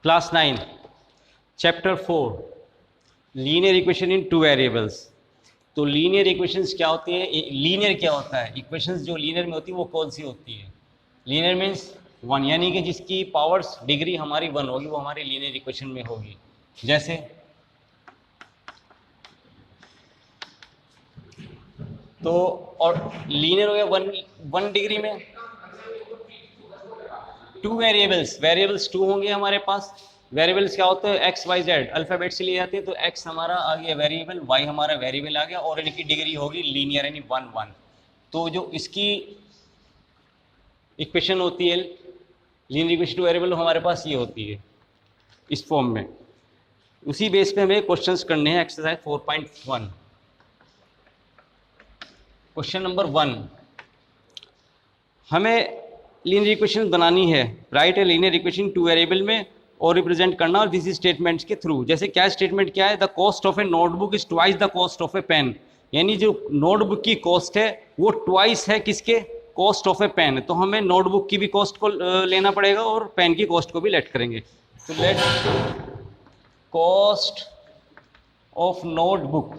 Class 9 chapter 4 linear equation in two variables. तो linear equations क्या होती है, लीनियर क्या होता है, इक्वेशंस जो लीनियर में होती है वो कौन सी होती है। लीनियर मीन्स 1, यानी कि जिसकी पावर्स डिग्री हमारी 1 होगी वो हमारी लीनियर इक्वेशन में होगी। जैसे तो और लीनियर हो गया 1 डिग्री में 2 वेरिएबल्स 2 होंगे हमारे पास। वेरिएबल्स क्या होते हैं, एक्स वाई जेड अल्फाबेट से लिए जाते हैं। तो एक्स हमारा आ गया वेरिएबल, वाई हमारा वेरिएबल आ गया और इनकी डिग्री होगी लीनियर यानी 1 1। तो जो इसकी इक्वेशन होती है लीनियर इक्वेशन टू वेरिएबल हमारे पास ये होती है इस फॉर्म में। उसी बेस पे हमें क्वेश्चंस करने हैं। एक्सरसाइज 4.1 क्वेश्चन नंबर 1, हमें लीनियर इक्वेशन बनानी है। Right a linear equation two variable में और रिप्रेजेंट करना और दिस स्टेटमेंट्स के थ्रू। जैसे क्या स्टेटमेंट क्या है, the cost of a notebook is twice the cost of a pen, यानी जो नोटबुक की कॉस्ट है वो ट्वाइस है किसके, कॉस्ट ऑफ ए पेन। तो हमें नोटबुक की भी कॉस्ट को लेना पड़ेगा और पेन की कॉस्ट को भी लेट करेंगे। तो let cost of notebook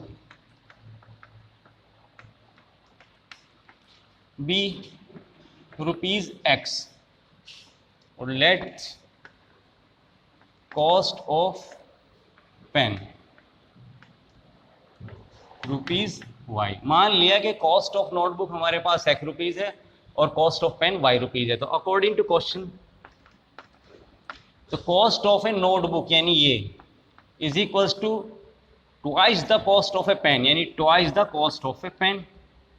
be rupees x और let cost of pen rupees y. मान लिया कि कॉस्ट ऑफ नोटबुक हमारे पास एक्स रुपीज है और cost of pen y rupees है। तो अकॉर्डिंग टू क्वेश्चन तो कॉस्ट ऑफ ए नोटबुक यानी ये is equals to twice the cost of a pen, यानी twice the cost of a pen.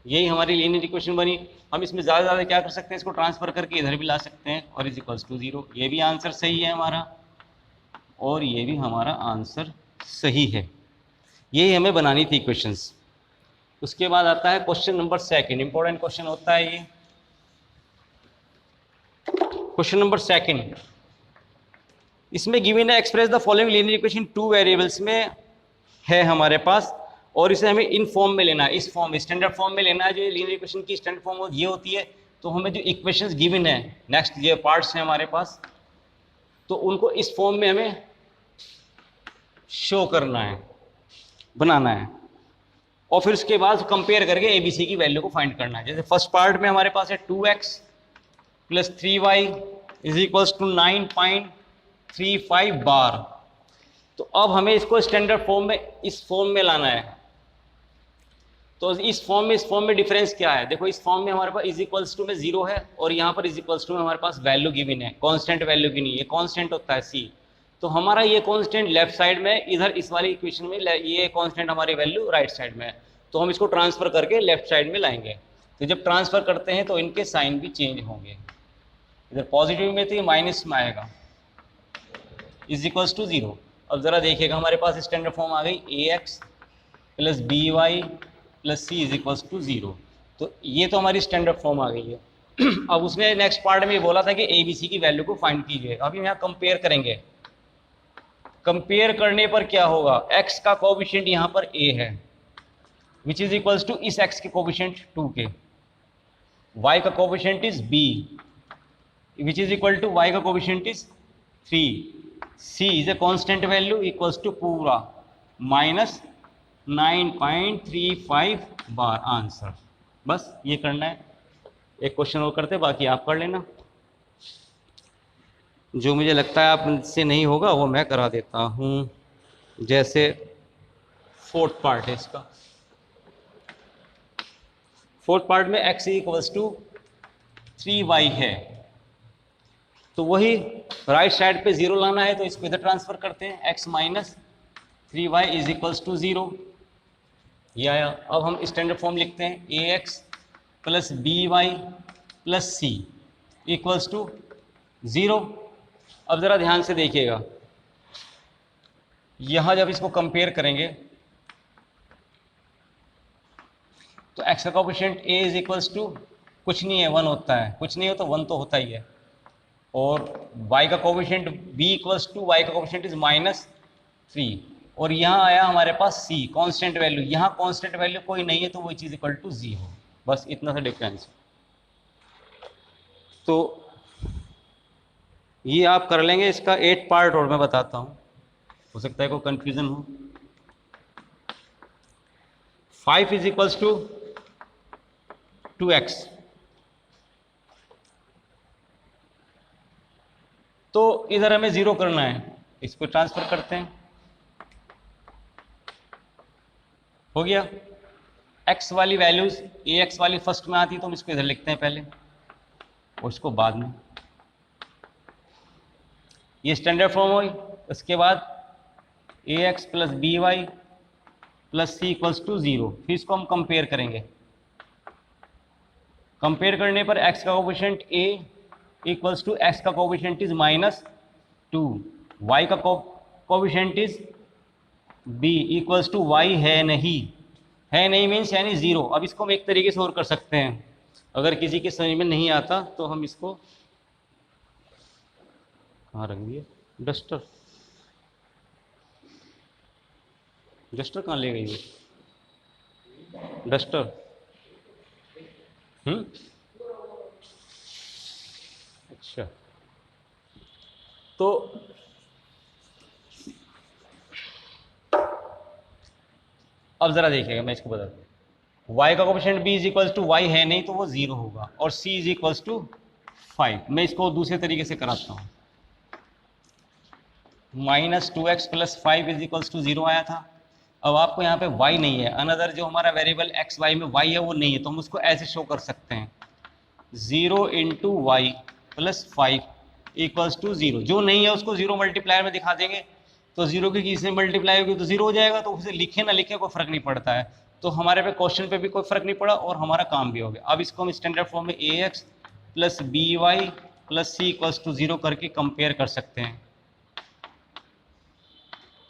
यही हमारी लीनियर इक्वेशन बनी। हम इसमें ज़्यादा से ज़्यादा क्या कर सकते हैं, इसको ट्रांसफर करके इधर भी ला सकते हैं और इज इक्वल्स टू 0। ये भी आंसर सही है हमारा और ये भी हमारा आंसर सही है। यही हमें बनानी थी इक्वेशंस। उसके बाद आता है क्वेश्चन नंबर 2, इंपॉर्टेंट क्वेश्चन होता है ये। क्वेश्चन नंबर 2, इसमें गिवन है express the following linear equation two variables में है हमारे पास और इसे हमें इन फॉर्म में लेना है, इस फॉर्म स्टैंडर्ड फॉर्म में लेना है। जो लीनियर इक्वेशन की स्टैंडर्ड फॉर्म ये होती है। तो हमें जो इक्वेशंस गिवन है नेक्स्ट ये पार्ट्स हैं हमारे पास, तो उनको इस फॉर्म में हमें शो करना है, बनाना है और फिर उसके बाद कंपेयर करके एबीसी की वैल्यू को फाइंड करना है। जैसे फर्स्ट पार्ट में हमारे पास है 2x plus 3y is equals to 9.35 बार। तो अब हमें इसको स्टैंडर्ड फॉर्म में इस फॉर्म में लाना है। तो इस फॉर्म में डिफरेंस क्या है, देखो इस फॉर्म में हमारे पास इज इक्वल्स टू में 0 है और यहाँ पर इज इक्वल्स टू में हमारे पास वैल्यू गिवन है, कांस्टेंट वैल्यू की नहीं, ये कांस्टेंट होता है c। तो हमारा ये कांस्टेंट लेफ्ट साइड में, इधर इस वाली इक्वेशन में ये कांस्टेंट हमारी वैल्यू राइट साइड में है। तो हम इसको ट्रांसफर करके लेफ्ट साइड में लाएंगे। तो जब ट्रांसफर करते हैं तो इनके साइन भी चेंज होंगे, इधर पॉजिटिव में तो ये माइनस में आएगा, इज इक्वल्स टू 0। अब जरा देखिएगा हमारे पास स्टैंडर्ड फॉर्म आ गई ax plus b y plus c is equals to 0। तो ये तो हमारी स्टैंडर्ड फॉर्म आ गई है। अब उसने नेक्स्ट पार्ट में ये बोला था कि ए बी सी की वैल्यू को फाइंड कीजिए। अभी यहाँ कंपेयर करेंगे। कंपेयर करने पर क्या होगा, x का कोएफिशिएंट यहाँ पर a है विच इज इक्वल्स टू इस x के कोएफिशिएंट 2 के, y का coefficient is b which is equal to y का coefficient is 3, c is a constant value equals to पूरा माइनस 9.35 बार आंसर। बस ये करना है। एक क्वेश्चन और करते, बाकी आप कर लेना। जो मुझे लगता है आप से नहीं होगा वो मैं करा देता हूँ। जैसे फोर्थ पार्ट है इसका। फोर्थ पार्ट में x इक्वल्स टू 3y है, तो वही राइट साइड पे 0 लाना है। तो इसको इधर ट्रांसफर करते हैं, x minus 3y is equals to 0 ये आया। अब हम स्टैंडर्ड फॉर्म लिखते हैं ax plus b y plus c equals to 0। अब ज़रा ध्यान से देखिएगा, यहाँ जब इसको कंपेयर करेंगे तो x का coefficient a is equals to कुछ नहीं है 1 होता है, कुछ नहीं हो तो 1 तो होता ही है। और y का coefficient b equals to y का कोएफिशिएंट इज -3 और यहाँ आया हमारे पास c कांस्टेंट वैल्यू। यहाँ कांस्टेंट वैल्यू कोई नहीं है तो वही चीज़ इक्वल टू 0। बस इतना सा डिफरेंस। तो ये आप कर लेंगे, इसका 8 पार्ट और मैं बताता हूँ, हो सकता है कोई कंफ्यूजन हो। 5 इज इक्वल्स टू 2x, तो इधर हमें 0 करना है, इसको ट्रांसफर करते हैं, हो गया। x वाली वैल्यूज ax वाली फर्स्ट में आती है तो हम इसको इधर लिखते हैं पहले और इसको बाद में, ये स्टैंडर्ड फॉर्म हुई। उसके बाद ax plus b y plus c equals to 0, फिर इसको हम कंपेयर करेंगे। कंपेयर करने पर x का coefficient a equals to x का कोफिशिएंट इज -2, y का coefficient is b equals to y है नहीं मीन्स यानी 0। अब इसको हम एक तरीके से और कर सकते हैं, अगर किसी के समझ में नहीं आता तो हम इसको, कहाँ रख दिए डस्टर, डस्टर कहाँ ले गई वो डस्टर, अच्छा। तो अब जरा देखिएगा, मैं इसको बता दूँ, y का coefficient b is equals to y है नहीं तो वो 0 होगा, और c इज इक्वल्स टू 5। मैं इसको दूसरे तरीके से कराता हूँ, -2x plus 5 is equals to 0 आया था। अब आपको यहाँ पे y नहीं है, अनदर जो हमारा वेरिएबल x y में y है वो नहीं है, तो हम उसको ऐसे शो कर सकते हैं 0 into y plus 5 equals to 0। जो नहीं है उसको 0 मल्टीप्लायर में दिखा देंगे, तो 0 की किसी से मल्टीप्लाई होगी तो 0 हो जाएगा, तो उसे लिखे ना लिखे कोई फर्क नहीं पड़ता है। तो हमारे पे क्वेश्चन पे भी कोई फर्क नहीं पड़ा और हमारा काम भी हो गया। अब इसको हम स्टैंडर्ड फॉर्म में ax plus b y plus c equals to 0 करके कंपेयर कर सकते हैं।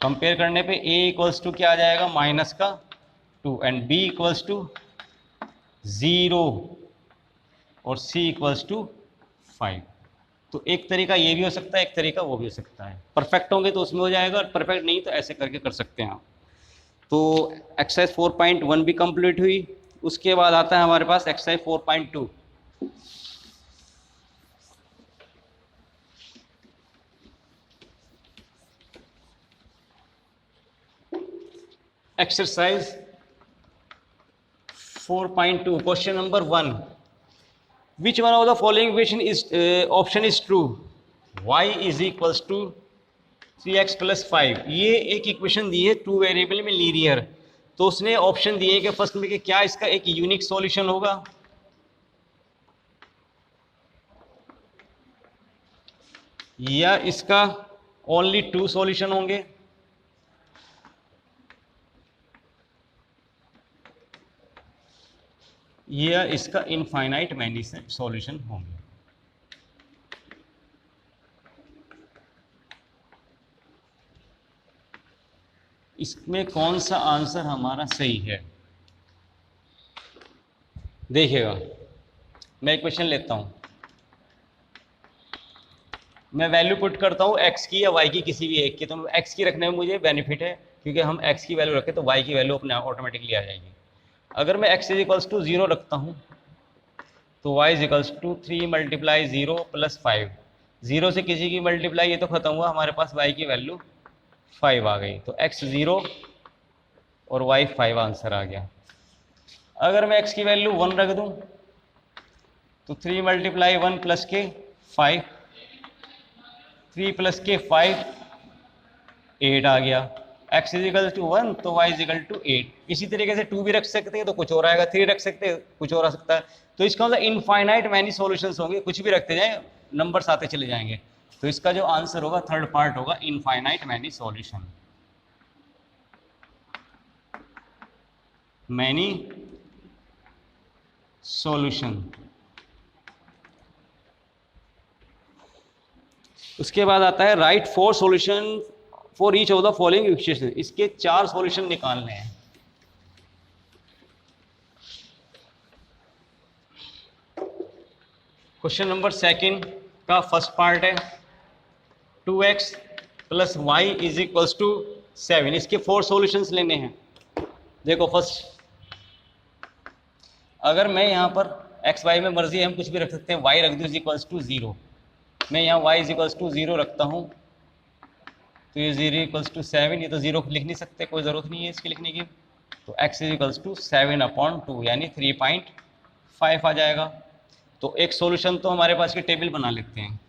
कंपेयर करने पे a इक्वल्स टू क्या आ जाएगा -2 एंड b इक्वल्स टू 0 और c इक्वल्स टू 5। तो एक तरीका ये भी हो सकता है, एक तरीका वो भी हो सकता है। परफेक्ट होंगे तो उसमें हो जाएगा, और परफेक्ट नहीं तो ऐसे करके कर सकते हैं आप। तो एक्सरसाइज 4.1 भी कंप्लीट हुई। उसके बाद आता है हमारे पास exercise 4.2। Exercise 4.2 question number 1, which one of the following equation is option is true, y is equals to 3x plus 5। ये एक इक्वेशन दी है 2 वेरिएबल में लीनियर, तो उसने ऑप्शन दिए कि फर्स्ट में कि क्या इसका एक यूनिक सॉल्यूशन होगा या इसका ओनली 2 सॉल्यूशन होंगे, या इसका इनफाइनाइट मैनी सॉल्यूशन होंगे। इसमें कौन सा आंसर हमारा सही है? देखिएगा, मैं एक क्वेश्चन लेता हूं, मैं वैल्यू पुट करता हूं x की या y की, किसी भी एक की। तो x की रखने में मुझे बेनिफिट है, क्योंकि हम x की वैल्यू रखें तो y की वैल्यू अपने ऑटोमेटिकली आ जाएगी। अगर मैं x इज इक्वल्स टू 0 रखता हूं तो y is equals to 3 multiply 0 plus 5। 0 से किसी की मल्टीप्लाई ये तो खत्म हुआ, हमारे पास y की वैल्यू 5 आ गई, तो x 0 और y 5 आंसर आ गया। अगर मैं x की वैल्यू 1 रख दूं तो 3 मल्टीप्लाई 1 प्लस के 5, 3 प्लस के 5 8 आ गया। x इज इक्वल टू 1 तो y इज इक्वल टू 8। इसी तरीके से 2 भी रख सकते हैं तो कुछ और आएगा, 3 रख सकते हैं कुछ और आ सकता है। तो इसका मतलब इनफाइनाइट मैनी सॉल्यूशंस होंगे, कुछ भी रखते जाएं नंबर्स आते चले जाएंगे। तो इसका जो आंसर होगा थर्ड पार्ट होगा infinite many solution, many solution. उसके बाद आता है right 4 solution for each of the following equation. इसके 4 सॉल्यूशन निकालने हैं। क्वेश्चन नंबर 2 का फर्स्ट पार्ट है 2x plus y is equals to 7। इसके 4 सॉल्यूशंस लेने हैं। देखो फर्स्ट, अगर मैं यहाँ पर x y में मर्जी है हम कुछ भी रख सकते हैं, y रख दूँ इज इक्वल्स टू 0, मैं यहाँ y इज इक्वल्स टू 0 रखता हूँ, तो ये 0 इक्वल्स टू 7, ये तो 0 लिख नहीं सकते, कोई ज़रूरत नहीं है इसके लिखने की। तो x इज इक्वल्स टू 7/2 यानी 3.5 आ जाएगा। तो एक सॉल्यूशन तो हमारे पास की टेबल बना लेते हैं।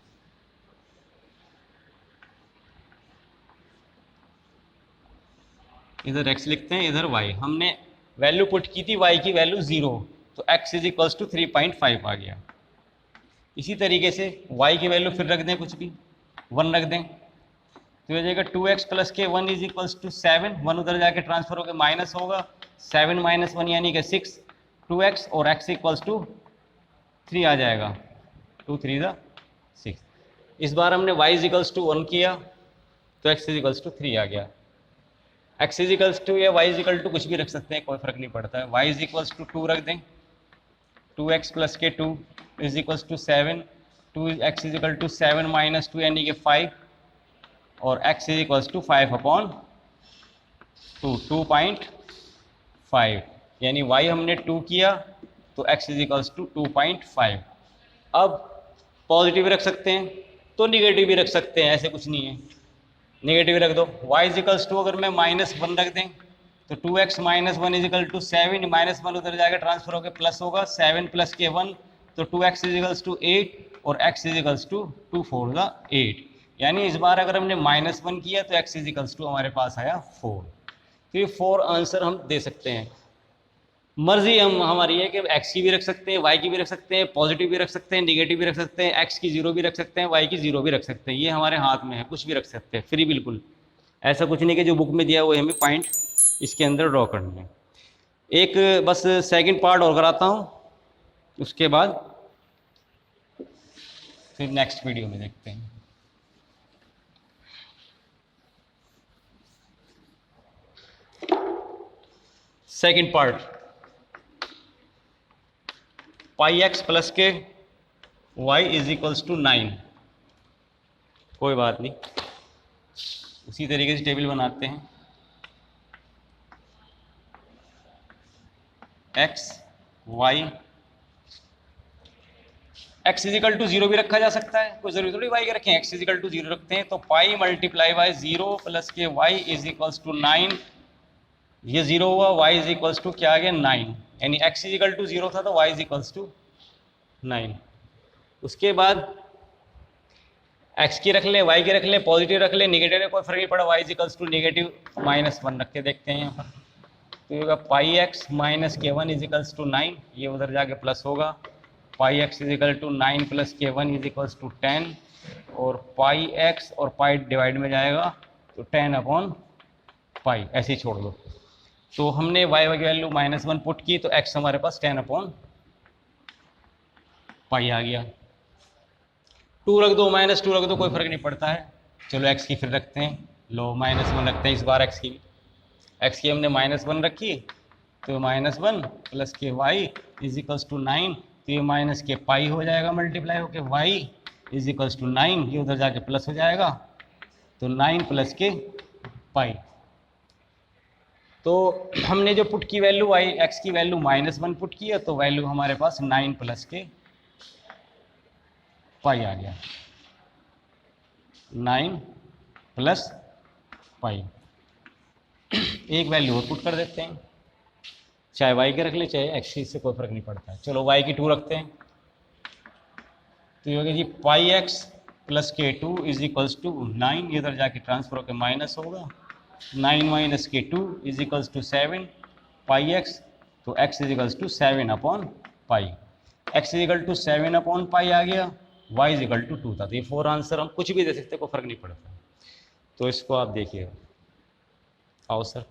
इधर x लिखते हैं, इधर y। हमने वैल्यू पुट की थी y की वैल्यू 0, तो x इज इक्वल्स टू 3.5 आ गया। इसी तरीके से y की वैल्यू फिर रख दें, कुछ भी 1 रख दें, तो ये जाएगा 2x प्लस के 1 इज इक्वल्स टू 7। 1 उधर जाके ट्रांसफर होकर माइनस होगा, 7 माइनस 1 यानी कि 6, 2x और x इक्वल्स टू 3 आ जाएगा, 2 3 6। इस बार हमने y इज इक्वल्स टू 1 किया, तो x इज इक्वल्स टू 3 आ गया। x इज इक्वल्स टू या y इज इक्वल टू कुछ भी रख सकते हैं, कोई फर्क नहीं पड़ता है। y इज इक्वल्स टू 2 रख दें, 2x प्लस के 2 is equals to 7, 2x is equal to 7 minus 2 यानी कि 5, और x इज इक्वल्स टू 5/2, 2.5 यानी y हमने 2 किया, तो x इज इक्वल्स टू 2.5। अब पॉजिटिव रख सकते हैं तो निगेटिव भी रख सकते हैं, ऐसे कुछ नहीं है, नेगेटिव रख दो। y इज इक्वल्स टू अगर मैं -1 रख दें, तो 2x minus 1 is equal to 7, -1 उधर जाएगा ट्रांसफर होकर प्लस होगा, 7 प्लस के 1, तो 2x इज इक्वल्स टू 8 और x इज इक्वल्स टू 2 4 8। यानी इस बार अगर हमने -1 किया तो x इज इक्वल्स टू हमारे पास आया 4। तो ये 4 आंसर हम दे सकते हैं। मर्जी हमारी है कि x की भी रख सकते हैं, y की भी रख सकते हैं, पॉजिटिव भी रख सकते हैं, निगेटिव भी रख सकते हैं, x की 0 भी रख सकते हैं, y की 0 भी रख सकते हैं। ये हमारे हाथ में है, कुछ भी रख सकते हैं, फ्री बिल्कुल। ऐसा कुछ नहीं कि जो बुक में दिया हुआ है हमें पॉइंट इसके अंदर ड्रॉ करनी है। एक बस सेकंड पार्ट और कराता हूँ, उसके बाद फिर नेक्स्ट वीडियो में देखते हैं। सेकंड पार्ट, पाई एक्स प्लस के y इज इक्वल्स टू 9। कोई बात नहीं, उसी तरीके से टेबल बनाते हैं। x y x is equal to 0 भी रखा जा सकता है, कोई जरूरी थोड़ी y के रखें, x इजिकल टू 0 रखते हैं, तो पाई मल्टीप्लाई बाय 0 प्लस के y इज इक्वल्स टू 9। ये 0 हुआ, y इज इक्वल्स टू क्या आ गया 9, यानी x इजिकल टू 0 था तो y इज इक्वल्स टू 9। उसके बाद x की रख ले, y की रख ले, पॉजिटिव रख ले, नेगेटिव में कोई फर्क नहीं पड़ा, y is equals to negative -1 रख के देखते हैं यहाँ पर। तो ये होगा पाई एक्स माइनस के 1 इज इक्वल्स टू 9, ये उधर जाके प्लस होगा, pi x is equal to 9 plus के 1 इज इक्वल्स टू 10, और पाई एक्स और पाई डिवाइड में जाएगा तो 10/पाई, ऐसे ही छोड़ दो। तो हमने y की वैल्यू -1 पुट की, तो x हमारे पास 10/पाई आ गया। 2 रख दो, -2 रख दो, कोई फर्क नहीं पड़ता है। चलो x की फिर रखते हैं, लो -1 रखते हैं इस बार। x की हमने -1 रखी, तो -1 प्लस के y इज इक्वल्स टू 9, तो ये माइनस के पाई हो जाएगा, मल्टीप्लाई होके y इज इक्वल्स टू 9, ये उधर जाके प्लस हो जाएगा, तो 9 प्लस के पाई। तो हमने जो पुट की वैल्यू x की वैल्यू -1 पुट की है, तो वैल्यू हमारे पास 9 प्लस के पाई आ गया, 9 प्लस पाई। एक वैल्यू और पुट कर देते हैं, चाहे y के रख ले चाहे x की, इससे कोई फर्क नहीं पड़ता है। चलो y की 2 रखते हैं, तो ये हो गया जी पाई एक्स प्लस के 2 इज इक्वल्स टू 9, इधर जाके ट्रांसफर होकर माइनस होगा, 9 माइनस के 2 is equals to 7 pi x, तो x इज इक्वल्स टू 7/पाई। x इज इक्वल टू 7/पाई आ गया, y इज इक्वल टू 2 था। तो ये 4 आंसर हम कुछ भी दे सकते हैं, कोई फर्क नहीं पड़ता। तो इसको आप देखिएगा, आओ सर।